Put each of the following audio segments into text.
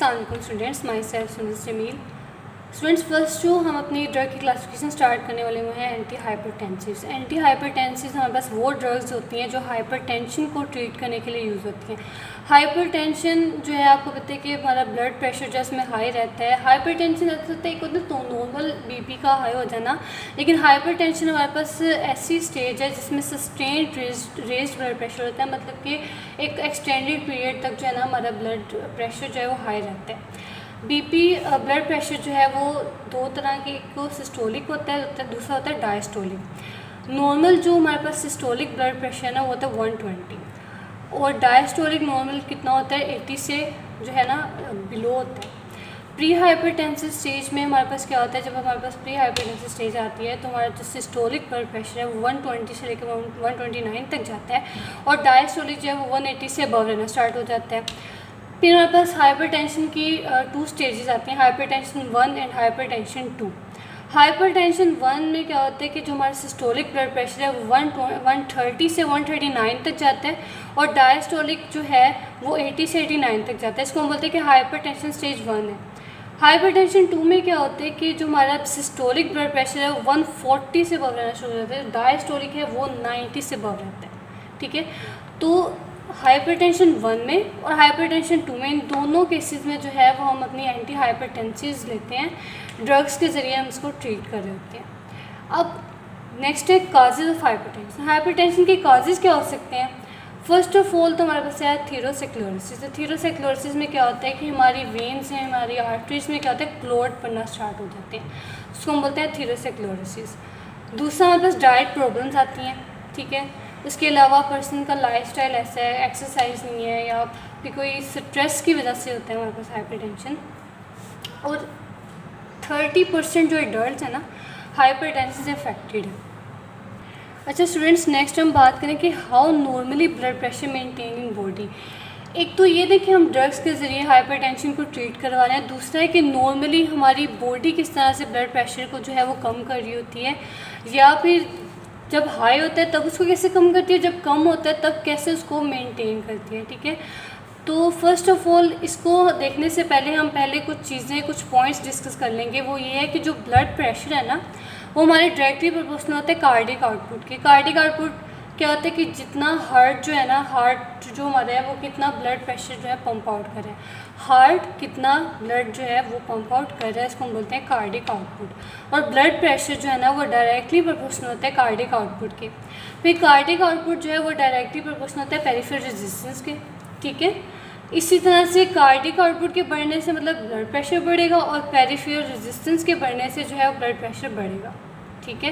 अस्सलाम वालेकुम students, myself Sunis Jameel. Students, first जो हम अपनी ड्रग की क्लासिफिकेशन स्टार्ट करने वाले हुए हैं एंटी हाइपरटेंसिव्स। एंटी हाइपरटेंसिव्स हमारे पास वो ड्रग्स होती हैं जो हाइपरटेंशन को ट्रीट करने के लिए यूज़ होती हैं। हाइपरटेंशन जो है आपको पता है कि हमारा ब्लड प्रेशर जो इसमें हाई रहता है। हाइपरटेंशन ऐसा होता है एक होता है तो नॉर्मल बीपी का हाई हो जाना, लेकिन हाइपरटेंशन हमारे पास ऐसी स्टेज है जिसमें सस्टेन्ड रेज्ड ब्लड प्रेशर होता है, मतलब कि एक एक्सटेंडेड पीरियड तक जो है ना हमारा ब्लड प्रेशर जो है वो हाई रहता है। बीपी ब्लड प्रेशर जो है वो दो तरह के, एक तो सिस्टोलिक होता है, दूसरा होता है डायस्टोलिक। नॉर्मल जो हमारे पास सिस्टोलिक ब्लड प्रेशर है ना वो होता है 120, और डायस्टोलिक नॉर्मल कितना होता है 80 से जो है ना बिलो होता है। प्री हाइपरटेंसिव स्टेज में हमारे पास क्या होता है, जब हमारे पास प्री हाइपरटेंसिव स्टेज आती है तो हमारा जो सिस्टोलिक ब्लड प्रेशर है वो 120 से लेकर 129 तक जाता है, और डायस्टोलिक जो है वो 180 से अबव रहना स्टार्ट हो जाता है। फिर हमारे पास हाइपरटेंशन की 2 स्टेजेस आती हैं, हाइपरटेंशन 1 एंड हाइपरटेंशन 2। हाइपरटेंशन 1 में क्या होता है कि जो हमारा सिस्टोलिक ब्लड प्रेशर है वो 130 से 139 तक जाता है, और डायस्टोलिक जो है वो 80 से 89 तक जाता है। इसको हम बोलते हैं कि हाइपरटेंशन स्टेज 1 है। हाइपरटेंशन 2 में क्या होता है कि जो हमारा सिस्टोलिक ब्लड प्रेशर है वो 140 से अबव रहना शुरू हो जाता है, डायस्टोलिक है वो 90 से अबव रहता है। ठीक है, तो हाइपरटेंशन 1 में और हाइपरटेंशन 2 में, इन दोनों केसेस में जो है वो हम अपनी एंटी हाइपरटेंसिव्स लेते हैं, ड्रग्स के ज़रिए हम इसको ट्रीट कर रहे होते हैं। अब नेक्स्ट है काजेज़ ऑफ हाइपरटेंशन। हाइपरटेंशन के काजेज़ क्या हो सकते हैं? फर्स्ट ऑफ ऑल तो हमारे पास है थीरोसेक्लोसिस। तो थीरोसेक्लोसिस में क्या होता है कि हमारी वेन्स हैं, हमारी आर्टरीज में क्या होता है क्लॉट बनना स्टार्ट हो जाते हैं, उसको हम बोलते हैं थीरोसेक्लोसिस। दूसरा हमारे पास डाइट प्रॉब्लम्स आती हैं। ठीक है, उसके अलावा पर्सन का लाइफस्टाइल ऐसा है, एक्सरसाइज नहीं है, या फिर कोई स्ट्रेस की वजह से होता है हमारे पास हाइपरटेंशन। और 30% जो एडल्ट है ना हाइपरटेंशन से अफेक्टेड है। अच्छा स्टूडेंट्स, नेक्स्ट हम बात करें कि how normally blood pressure maintain in body. एक तो ये देखिए हम ड्रग्स के ज़रिए हाइपरटेंशन को ट्रीट करवा रहे हैं, दूसरा है कि नॉर्मली हमारी बॉडी किस तरह से ब्लड प्रेशर को जो है वो कम कर रही होती है, या फिर जब हाई होता है तब उसको कैसे कम करती है, जब कम होता है तब कैसे उसको मेंटेन करती है। ठीक है, तो फर्स्ट ऑफ ऑल इसको देखने से पहले हम कुछ चीज़ें, कुछ पॉइंट्स डिस्कस कर लेंगे। वो ये है कि जो ब्लड प्रेशर है ना वो हमारे डायरेक्टली प्रोपोर्शनल होता है कार्डिक आउटपुट के। कार्डिक आउटपुट क्या होता है कि जितना हार्ट जो है ना, हार्ट जो हमारा है वो कितना ब्लड प्रेशर जो है पंप आउट कर रहा है, हार्ट कितना ब्लड जो है वो पंप आउट कर रहा है, इसको हम बोलते हैं कार्डिक आउटपुट। और ब्लड प्रेशर जो है ना वो डायरेक्टली प्रोपोर्शनल होता है कार्डिक आउटपुट के। फिर कार्डिक आउटपुट जो है वो डायरेक्टली प्रोपोर्शनल होता है पेरिफेरल रेजिस्टेंस के। ठीक है, इसी तरह से कार्डिक आउटपुट के बढ़ने से मतलब ब्लड प्रेशर बढ़ेगा, और पेरिफेरल रेजिस्टेंस के बढ़ने से जो है ब्लड प्रेशर बढ़ेगा। ठीक है,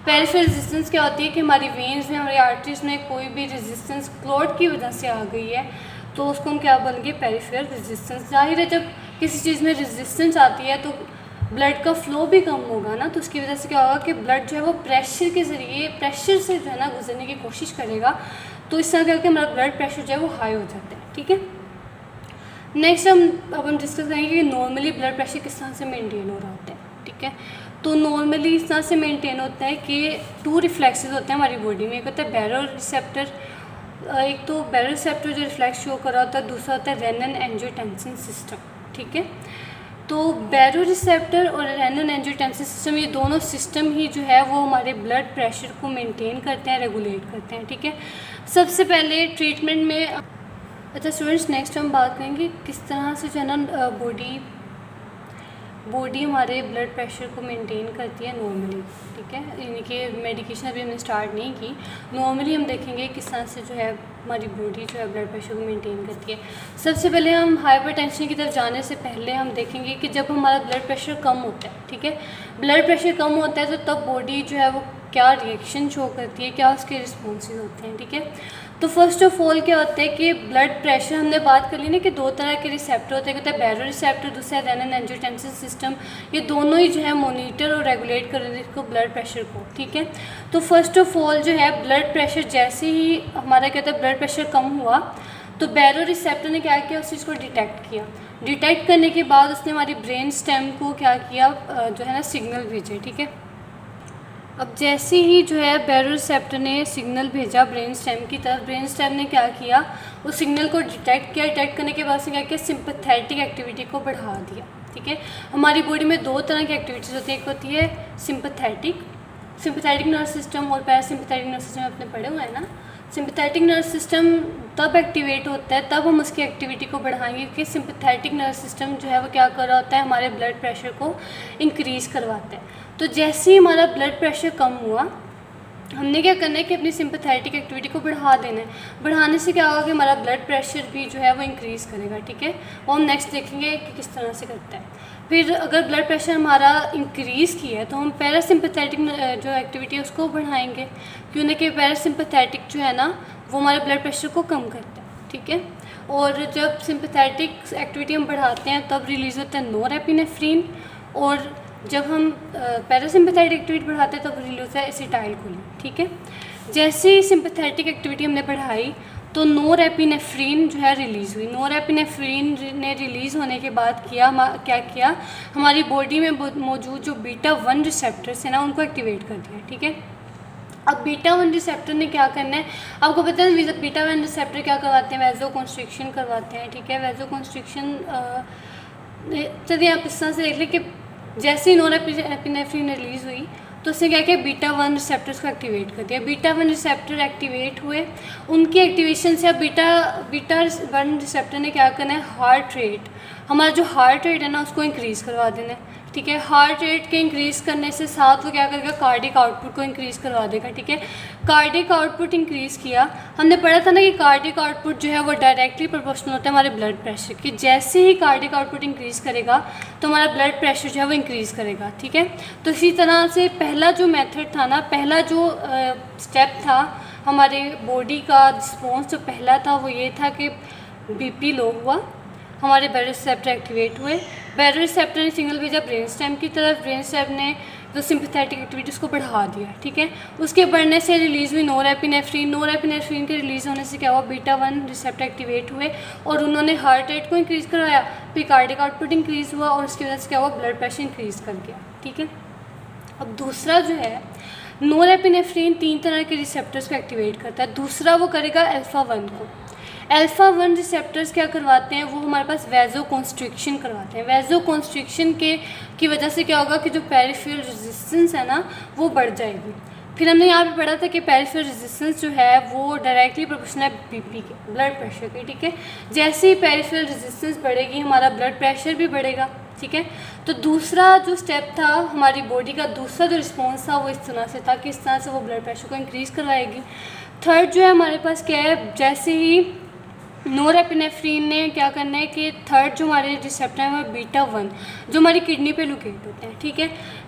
पेरिफेरल रेजिस्टेंस क्या होती है कि हमारी वेन्स में, हमारी आर्टरीज में कोई भी रेजिस्टेंस क्लॉट की वजह से आ गई है तो उसको हम क्या बोलेंगे, पेरिफेरल रेजिस्टेंस। जाहिर है जब किसी चीज़ में रेजिस्टेंस आती है तो ब्लड का फ्लो भी कम होगा ना, तो उसकी वजह से क्या होगा कि ब्लड जो है वो प्रेशर के ज़रिए, प्रेशर से जो है ना गुजरने की कोशिश करेगा, तो इस तरह करके हमारा ब्लड प्रेशर जो है वो हाई हो जाता है। ठीक है, नेक्स्ट हम डिस्कस करेंगे कि नॉर्मली ब्लड प्रेशर किस तरह से मेंटेन हो रहा होता है। ठीक है, तो नॉर्मली इस तरह से मेंटेन होता है कि 2 रिफ्लेक्सेस होते हैं हमारी बॉडी में। एक होता है बैरो रिसेप्टर, एक तो बैरो रिसेप्टर जो रिफ्लेक्स शो कर रहा होता है, दूसरा होता है रेनन एंजियोटेंसिन सिस्टम। ठीक है, तो बैरो रिसेप्टर और रेनन एंजियोटेंसिन सिस्टम, ये दोनों सिस्टम ही जो है वो हमारे ब्लड प्रेशर को मेंटेन करते हैं, रेगुलेट करते हैं। ठीक है, सबसे पहले ट्रीटमेंट में, अच्छा स्टूडेंट्स, नेक्स्ट हम बात करेंगे किस तरह से जो है ना बॉडी हमारे ब्लड प्रेशर को मेंटेन करती है नॉर्मली। ठीक है, यानी कि मेडिकेशन अभी हमने स्टार्ट नहीं की, नॉर्मली हम देखेंगे किस तरह से जो है हमारी बॉडी जो है ब्लड प्रेशर को मेंटेन करती है। सबसे पहले हम हाइपरटेंशन की तरफ जाने से पहले हम देखेंगे कि जब हमारा ब्लड प्रेशर कम होता है, ठीक है, ब्लड प्रेशर कम होता है तो तब बॉडी जो है वो क्या रिएक्शन शो करती है, क्या उसके रिस्पॉन्सेज होते हैं। ठीक है, तो फर्स्ट ऑफ ऑल क्या होता है कि ब्लड प्रेशर, हमने बात कर ली ना कि 2 तरह के रिसेप्टर होते हैं, होता है बैरो रिसेप्टर, दूसरा रेनन एंजियोटेंसिन सिस्टम। ये दोनों ही जो है मॉनिटर और रेगुलेट कर रहे हैं इसको, ब्लड प्रेशर को। ठीक है, तो फर्स्ट ऑफ ऑल जो है ब्लड प्रेशर, जैसे ही हमारा क्या होता है ब्लड प्रेशर कम हुआ तो बैरो रिसेप्टर ने क्या किया, उस चीज़ को डिटेक्ट किया। डिटेक्ट करने के बाद उसने हमारी ब्रेन स्टेम को क्या किया, जो है ना सिग्नल भेजे। ठीक है, अब जैसे ही जो है बैरोरिसेप्टर ने सिग्नल भेजा ब्रेन स्टेम की तरफ, ब्रेन स्टेम ने क्या किया, उस सिग्नल को डिटेक्ट किया, डिटेक्ट करने के बाद से क्या किया, सिंपैथेटिक एक्टिविटी को बढ़ा दिया। ठीक है, हमारी बॉडी में दो तरह की एक्टिविटीज़ होती है, एक होती है सिंपैथेटिक नर्वस सिस्टम और पैरासिम्पैथेटिक नर्वस सिस्टम अपने पढ़े हुए हैं ना। सिंपैथेटिक नर्वस सिस्टम तब एक्टिवेट होता है, तब हम उसकी एक्टिविटी को बढ़ाएंगे, क्योंकि सिंपैथेटिक नर्वस सिस्टम जो है वो क्या कर रहा होता है, हमारे ब्लड प्रेशर को इंक्रीज़ करवाता है। तो जैसे ही हमारा ब्लड प्रेशर कम हुआ, हमने क्या करना है कि अपनी सिंपैथेटिक एक्टिविटी को बढ़ा देना है। बढ़ाने से क्या होगा कि हमारा ब्लड प्रेशर भी जो है वो इंक्रीज़ करेगा। ठीक है, वो हम नेक्स्ट देखेंगे कि किस तरह से करता है। फिर अगर ब्लड प्रेशर हमारा इंक्रीज़ किया है तो हम पैरासिम्पैथेटिक जो एक्टिविटी है उसको बढ़ाएंगे, क्योंकि कि पैरासिम्पैथेटिक जो है ना वो हमारे ब्लड प्रेशर को कम करता है। ठीक है, और जब सिंपैथेटिक एक्टिविटी हम बढ़ाते हैं तब रिलीज़ होता है नोरेपिनेफ्रिन, और जब हम पैरासिम्पैथेटिक एक्टिविटी बढ़ाते हैं तब रिलीज होता है एसिटाइलकोलिन। ठीक है, जैसे ही सिंपैथेटिक एक्टिविटी हमने बढ़ाई तो नोरेपिनेफ्रिन जो है रिलीज़ हुई। नोरेपिनेफ्रिन ने रिलीज़ होने के बाद क्या किया, हमारी बॉडी में मौजूद जो बीटा-1 रिसेप्टर्स हैं ना उनको एक्टिवेट कर दिया। ठीक है, अब बीटा-1 रिसेप्टर ने क्या करना है, आपको पता है बीटा-1 रिसेप्टर क्या करवाते हैं, वैसोकंस्ट्रिक्शन करवाते हैं। ठीक है, वैसोकंस्ट्रिक्शन चलिए आप इस तरह से देख लें कि जैसे ही नोरेपिनेफ्रिन रिलीज़ हुई तो उसने क्या किया, बीटा-1 रिसेप्टर्स को एक्टिवेट कर दिया। बीटा-1 रिसेप्टर एक्टिवेट हुए, उनकी एक्टिवेशन से अब बीटा-1 रिसेप्टर ने क्या करना है, हार्ट रेट, हमारा जो हार्ट रेट है ना उसको इंक्रीज़ करवा देना है। ठीक है, हार्ट रेट के इंक्रीज़ करने से साथ वो क्या करेगा, कार्डिक आउटपुट को इंक्रीज़ करवा देगा। ठीक है, कार्डिक आउटपुट इंक्रीज़ किया, हमने पढ़ा था ना कि कार्डिक आउटपुट जो है वो डायरेक्टली प्रोपोर्शनल होता है हमारे ब्लड प्रेशर की। जैसे ही कार्डिक आउटपुट इंक्रीज़ करेगा तो हमारा ब्लड प्रेशर जो है वो इंक्रीज़ करेगा। ठीक है, तो इसी तरह से पहला जो मेथड था ना, पहला जो स्टेप था हमारे बॉडी का रिस्पॉन्स जो पहला था वो ये था कि BP लो हुआ, हमारे बैरोरिसेप्टर एक्टिवेट हुए, बैरोरिसेप्टर ने सिग्नल भेजा ब्रेन स्टेम की तरफ, ब्रेन स्टेम ने जो सिंपैथेटिक एक्टिविटीज़ को बढ़ा दिया। ठीक है, उसके बढ़ने से रिलीज़ हुई नोरेपिनेफ्रिन के रिलीज़ होने से क्या हुआ, बीटा-1 रिसेप्टर एक्टिवेट हुए और उन्होंने हार्ट रेट को इंक्रीज़ करवाया, फिर कार्डिक आउटपुट इंक्रीज़ हुआ और उसकी वजह से क्या हुआ, ब्लड प्रेशर इंक्रीज़ कर गया। ठीक है, अब दूसरा जो है नोरेपिनेफ्रिन 3 तरह के रिसेप्टर्स को एक्टिवेट करता है। दूसरा वो करेगा अल्फ़ा-1 को। अल्फ़ा-1 रिसेप्टर्स क्या करवाते हैं, वो हमारे पास वैसोकंस्ट्रिक्शन करवाते हैं। वैसोकंस्ट्रिक्शन की वजह से क्या होगा कि जो पेरिफेरल रेजिस्टेंस है ना वो बढ़ जाएगी। फिर हमने यहाँ पे पढ़ा था कि पेरिफेरल रेजिस्टेंस जो है वो डायरेक्टली प्रोपोर्शनल है BP के, ब्लड प्रेशर के। ठीक है, जैसे ही पेरिफेरल रेजिस्टेंस बढ़ेगी हमारा ब्लड प्रेशर भी बढ़ेगा। ठीक है, तो दूसरा जो स्टेप था हमारी बॉडी का, दूसरा जो रिस्पॉन्स था वो इस तरह से था कि इस तरह से वो ब्लड प्रेशर को इंक्रीज़ करवाएगी। थर्ड जो है हमारे पास क्या है, जैसे ही नोरेपिनेफ्रिन ने क्या करना है कि थर्ड जो हमारे रिसेप्टर है वो बीटा-1 जो हमारी किडनी पे लोकेट होते हैं। ठीक है,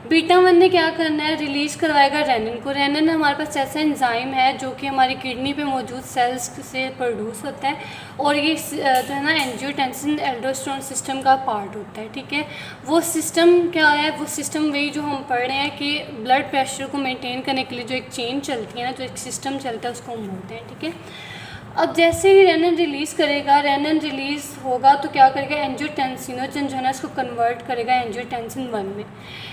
बीटा-1 ने क्या करना है, रिलीज़ करवाएगा रेनिन को। रेनिन हमारे पास ऐसा एंजाइम है जो कि हमारी किडनी पे मौजूद सेल्स से प्रोड्यूस होता है और ये जो है ना एंजियोटेंसिन एल्डोस्टेरोन सिस्टम का पार्ट होता है। ठीक है, वो सिस्टम क्या है, वो सिस्टम वही जो हम पढ़ रहे हैं कि ब्लड प्रेशर को मेनटेन करने के लिए जो एक चेन चलती है ना, जो एक सिस्टम चलता है उसको हम बोलते हैं। ठीक है, अब जैसे ही रेनिन रिलीज़ करेगा, रेनिन रिलीज़ होगा तो क्या करेगा, एंजियोटेंसिनोजन जो है ना इसको कन्वर्ट करेगा एंजियोटेंसिन 1 में।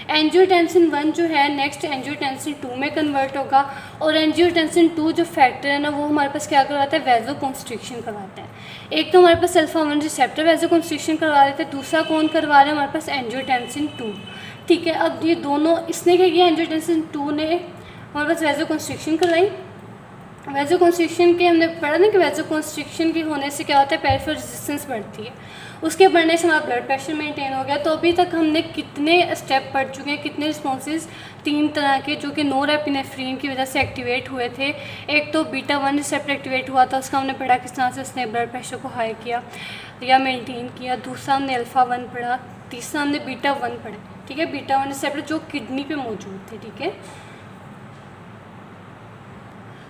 एंजियोटेंसिन 1 जो है नेक्स्ट एंजियोटेंसिन 2 में कन्वर्ट होगा और एंजियोटेंसिन 2 जो फैक्टर है ना वो हमारे पास क्या करवाता है, वैसोकंस्ट्रिक्शन करवाता है। एक तो हमारे पास अल्फ़ा-1 रिसेप्टर वैसोकंस्ट्रिक्शन करवा रहे थे, दूसरा कौन करवा रहा है हमारे पास, एंजियोटेंसिन 2। ठीक है, अब ये दोनों, इसने क्या किया, एंजियोटेंसिन 2 ने हमारे पास वैसोकंस्ट्रिक्शन करवाई। वैसोकंस्ट्रिक्शन के हमने पढ़ा ना कि वैसोकंस्ट्रिक्शन के होने से क्या होता है, पेरिफेरल रेजिस्टेंस बढ़ती है, उसके बढ़ने से हमारा ब्लड प्रेशर मेंटेन हो गया। तो अभी तक हमने कितने स्टेप पढ़ चुके हैं, कितने रिस्पॉन्सेज, 3 तरह के जो कि नोरेपिनेफ्रिन की वजह से एक्टिवेट हुए थे। एक तो बीटा-1 रिसेप्टर एक्टिवेट हुआ था, उसका हमने पढ़ा किस तरह से उसने ब्लड प्रेशर को हाई किया या मेनटेन किया। दूसरा हमने अल्फ़ा-1 पढ़ा, तीसरा हमने बीटा-1 पढ़ा। ठीक है, बीटा-1 रिसेप्टर जो किडनी पे मौजूद थे। ठीक है,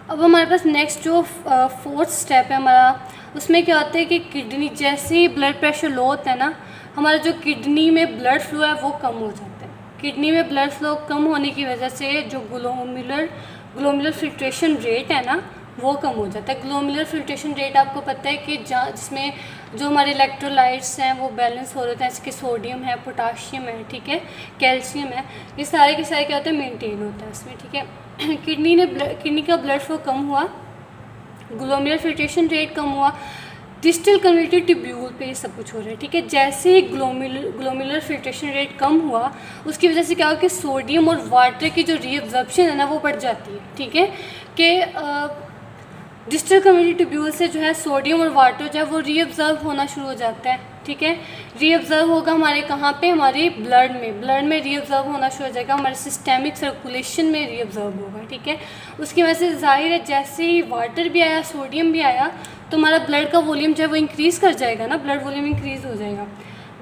अब हमारे पास नेक्स्ट जो 4th स्टेप है हमारा, उसमें क्या होता है कि किडनी, जैसे ही ब्लड प्रेशर लो होता है ना, हमारा जो किडनी में ब्लड फ्लो है वो कम हो जाता है। किडनी में ब्लड फ्लो कम होने की वजह से जो ग्लोमेरुलर फिल्ट्रेशन रेट है ना वो कम हो जाता है। ग्लोमेरुलर फिल्ट्रेशन रेट आपको पता है कि जिसमें जो हमारे इलेक्ट्रोलाइट्स हैं वो बैलेंस हो रहे हैं, जैसे कि सोडियम है, पोटाशियम है, ठीक है, कैल्शियम है, ये सारे के सारे क्या होते हैं, मेंटेन होता है इसमें, ठीक है। किडनी का ब्लड फ्लो कम हुआ, ग्लोमेरुलर फिल्ट्रेशन रेट कम हुआ, डिस्टल कन्वर्टेड ट्यूब्यूल पे ये सब कुछ हो रहा है, ठीक है। जैसे ही ग्लोमेरुलर फिल्ट्रेशन रेट कम हुआ, उसकी वजह से क्या हुआ कि सोडियम और वाटर की जो रीअब्जॉर्प्शन है ना वो बढ़ जाती है, ठीक है, कि डिस्टल कन्वर्टेड ट्यूब्यूल से जो है सोडियम और वाटर जो है वो रीअब्जॉर्ब होना शुरू हो जाता है, ठीक है। रीअब्जॉर्ब होगा हमारे कहाँ पे, हमारे ब्लड में रीअब्जॉर्ब होना शुरू हो जाएगा, हमारे सिस्टेमिक सर्कुलेशन में रीअब्जॉर्ब होगा, ठीक है। उसकी वजह से जाहिर है जैसे ही वाटर भी आया, सोडियम भी आया, तो हमारा ब्लड का वॉल्यूम जो है वो इंक्रीज़ कर जाएगा ना, ब्लड वॉल्यूम इंक्रीज़ हो जाएगा।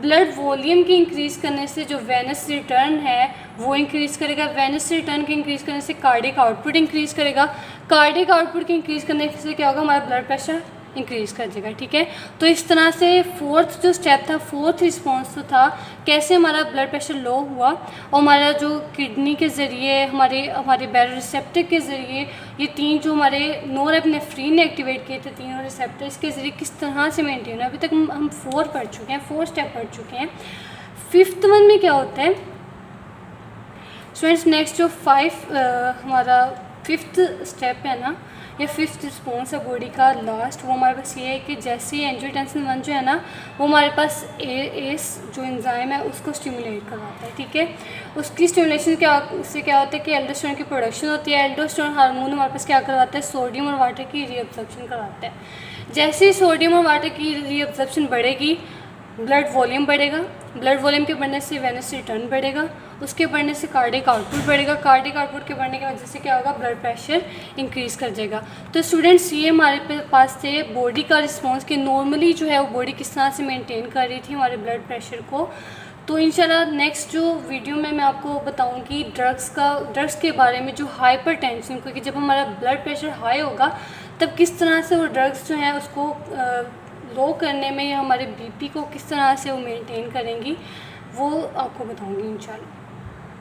ब्लड वॉल्यूम के इंक्रीज़ करने से जो वेनस रिटर्न है वो इंक्रीज़ करेगा, वेनस रिटर्न के इंक्रीज़ करने से कार्डियक आउटपुट इंक्रीज़ करेगा, कार्डियक आउटपुट के इंक्रीज़ करने से क्या होगा, हमारा ब्लड प्रेशर इंक्रीज़ कर देगा, ठीक है। तो इस तरह से फोर्थ जो स्टेप था, फोर्थ रिस्पॉन्स तो था कैसे हमारा ब्लड प्रेशर लो हुआ और हमारा जो किडनी के ज़रिए, हमारे बैरोरिसेप्टर के ज़रिए, ये तीन जो हमारे नॉरएपिनेफ्रिन ने एक्टिवेट किए थे, तीनों रिसेप्टर, इसके ज़रिए किस तरह से मेंटेन है। अभी तक हम 4 पढ़ चुके हैं, 4 स्टेप पढ़ चुके हैं। 5th वन में क्या होता है स्टूडेंट्स, नेक्स्ट जो हमारा 5th स्टेप है ना, या 5th रिस्पॉन्स है बॉडी का लास्ट, वो हमारे पास ये है कि जैसे ही एंजियोटेंसिन 1 जो है ना वो हमारे पास एस जो एंजाइम है उसको स्टिमुलेट करवाता है, ठीक है। उसकी स्टिमुलेशन उससे क्या होता है कि एल्डोस्टेरोन की प्रोडक्शन होती है। एल्डोस्टेरोन हार्मोन हमारे पास क्या करवाता है, सोडियम और वाटर की रीअब्जॉर्प्शन करवाता है। जैसे ही सोडियम और वाटर की रीअब्जॉर्प्शन बढ़ेगी, ब्लड वॉल्यूम बढ़ेगा, ब्लड वॉल्यूम के बढ़ने से वेनस रिटर्न बढ़ेगा, उसके बढ़ने से कार्डियक आउटपुट बढ़ेगा, कार्डियक आउटपुट के बढ़ने की वजह से क्या होगा, ब्लड प्रेशर इंक्रीज़ कर जाएगा। तो स्टूडेंट्स ये हमारे पास थे बॉडी का रिस्पॉन्स कि नॉर्मली जो है वो बॉडी किस तरह से मेंटेन कर रही थी हमारे ब्लड प्रेशर को। तो इंशाल्लाह नेक्स्ट जो वीडियो में मैं आपको बताऊंगी ड्रग्स के बारे में, जो हाइपरटेंशन, क्योंकि जब हमारा ब्लड प्रेशर हाई होगा तब किस तरह से वो ड्रग्स जो हैं उसको लो करने में, या हमारे बीपी को किस तरह से वो मेंटेन करेंगी, वो आपको बताऊंगी इंशाल्लाह।